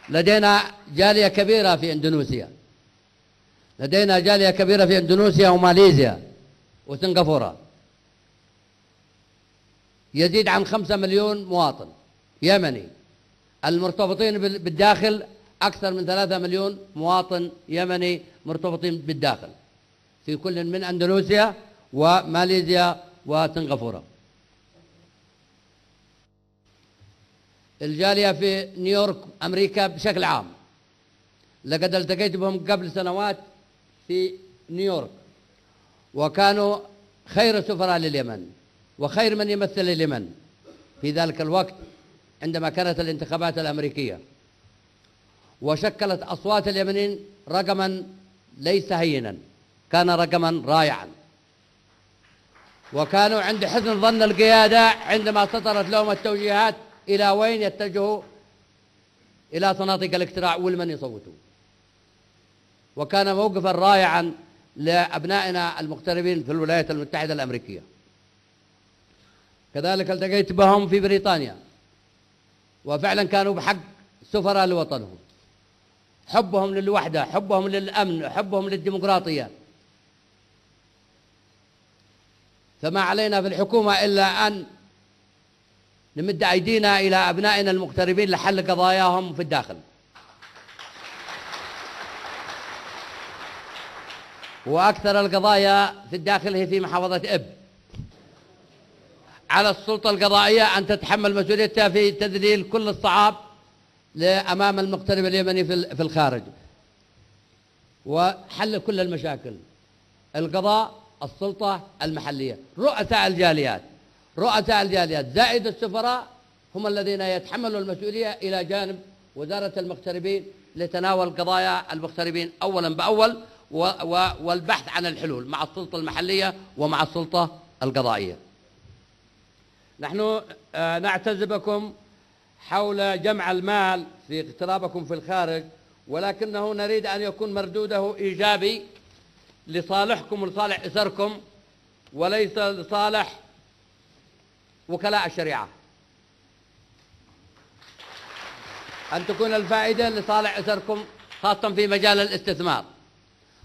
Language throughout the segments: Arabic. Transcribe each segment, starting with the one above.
لدينا جالية كبيرة في إندونيسيا، لدينا جالية كبيرة في إندونيسيا وماليزيا وسنغافورة، يزيد عن 5 مليون مواطن يمني. المرتبطين بالداخل أكثر من 3 مليون مواطن يمني مرتبطين بالداخل في كل من أندونيسيا وماليزيا وسنغافورة. الجالية في نيويورك أمريكا بشكل عام، لقد التقيت بهم قبل سنوات في نيويورك، وكانوا خير السفراء لليمن وخير من يمثل اليمن في ذلك الوقت عندما كانت الانتخابات الأمريكية، وشكلت أصوات اليمنيين رقما ليس هينا، كان رقما رائعا، وكانوا عند حسن ظن القيادة عندما سطرت لهم التوجيهات إلى وين يتجهوا إلى صناديق الاقتراع ولمن يصوتوا. وكان موقفا رائعا لأبنائنا المغتربين في الولايات المتحدة الأمريكية. كذلك التقيت بهم في بريطانيا، وفعلا كانوا بحق سفراء لوطنهم، حبهم للوحدة، حبهم للأمن، حبهم للديمقراطية. فما علينا في الحكومة إلا أن نمد أيدينا إلى أبنائنا المغتربين لحل قضاياهم في الداخل. وأكثر القضايا في الداخل هي في محافظة إب. على السلطة القضائية أن تتحمل مسؤوليتها في تذليل كل الصعاب أمام المغترب اليمني في الخارج، وحل كل المشاكل. القضاء، السلطة المحلية، رؤساء الجاليات زائد السفراء هم الذين يتحملوا المسؤولية إلى جانب وزارة المغتربين لتناول قضايا المغتربين أولا بأول، والبحث عن الحلول مع السلطة المحلية ومع السلطة القضائية. نحن نعتز بكم حول جمع المال في اغترابكم في الخارج، ولكنه نريد أن يكون مردوده إيجابي لصالحكم ولصالح أسركم، وليس لصالح وكلاء الشريعة. أن تكون الفائدة لصالح أسركم خاصة في مجال الاستثمار،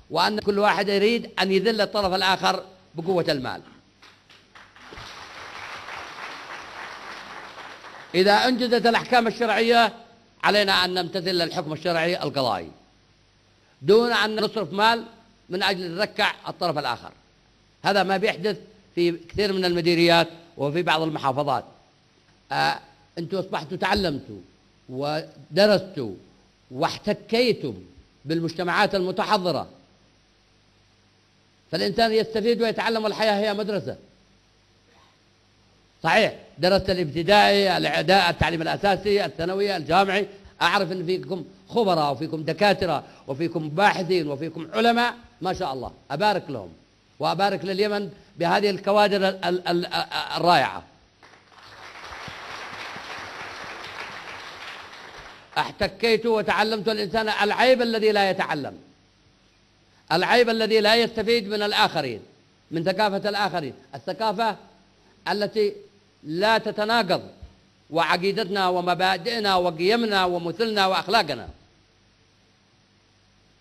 وأن كل واحد يريد أن يذل الطرف الآخر بقوة المال. إذا أنجزت الأحكام الشرعية علينا أن نمتثل الحكم الشرعي القضائي دون أن نصرف مال من أجل نركع الطرف الآخر. هذا ما بيحدث في كثير من المديريات وفي بعض المحافظات. أنتم أصبحتوا تعلمتوا ودرستوا واحتكيتم بالمجتمعات المتحضرة، فالإنسان يستفيد ويتعلم، والحياة هي مدرسة. صحيح درست الابتدائي، الإعدادي، التعليم الأساسي، الثانوي، الجامعي، أعرف أن فيكم خبراء وفيكم دكاترة وفيكم باحثين وفيكم علماء ما شاء الله، أبارك لهم وأبارك لليمن بهذه الكوادر الرائعة. احتكيت وتعلمت الإنسان العيب الذي لا يتعلم، العيب الذي لا يستفيد من الآخرين، من ثقافة الآخرين، الثقافة التي لا تتناقض وعقيدتنا ومبادئنا وقيمنا ومثلنا وأخلاقنا.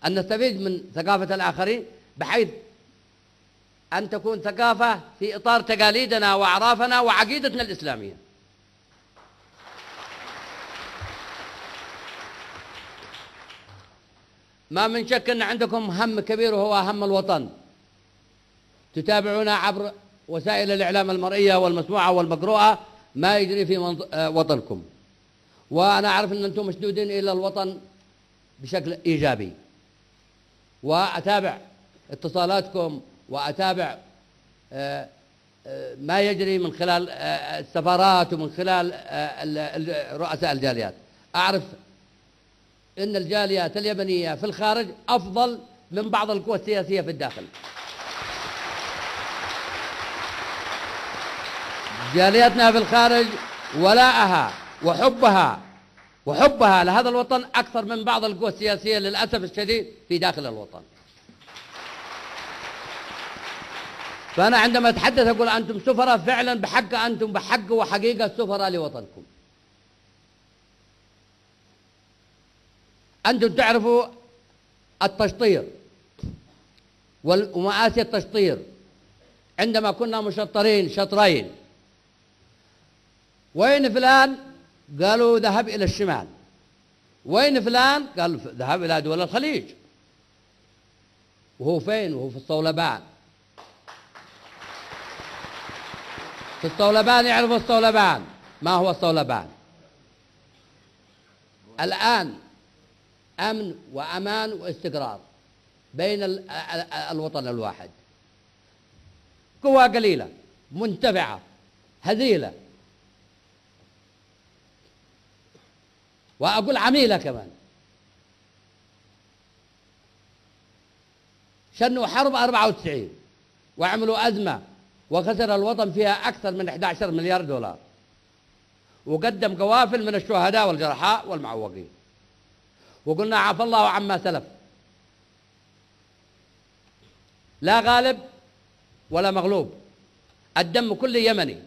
أن نستفيد من ثقافة الآخرين بحيث أن تكون ثقافة في إطار تقاليدنا وأعرافنا وعقيدتنا الإسلامية. ما من شك أن عندكم هم كبير وهو هم الوطن. تتابعون عبر وسائل الإعلام المرئية والمسموعة والمقروءة ما يجري في وطنكم، وأنا أعرف أن أنتم مشدودين إلى الوطن بشكل إيجابي، وأتابع اتصالاتكم وأتابع ما يجري من خلال السفارات ومن خلال رؤساء الجاليات. أعرف أن الجاليات اليمنية في الخارج أفضل من بعض القوى السياسية في الداخل. جالياتنا في الخارج ولاءها وحبها لهذا الوطن أكثر من بعض القوى السياسية للأسف الشديد في داخل الوطن. فأنا عندما أتحدث أقول أنتم سفراء فعلا بحق، أنتم بحق وحقيقة سفراء لوطنكم. أنتم تعرفوا التشطير ومآسي التشطير. عندما كنا مشطرين شطرين، وين فلان؟ قالوا ذهب إلى الشمال. وين فلان؟ قال ذهب إلى دول الخليج. وهو فين؟ وهو في الصولبان. في الصولبان. يعرفوا الصولبان؟ ما هو الصولبان؟ الآن أمن وأمان واستقرار بين الوطن الواحد. قوى قليلة منتفعة هزيلة، وأقول عميلة كمان. شنوا حرب 94 وعملوا أزمة وخسر الوطن فيها أكثر من 11 مليار دولار، وقدم قوافل من الشهداء والجرحى والمعوقين، وقلنا عفى الله عما سلف، لا غالب ولا مغلوب، الدم كل يمني،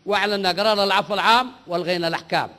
وأعلنا قرار العفو العام والغينا الأحكام.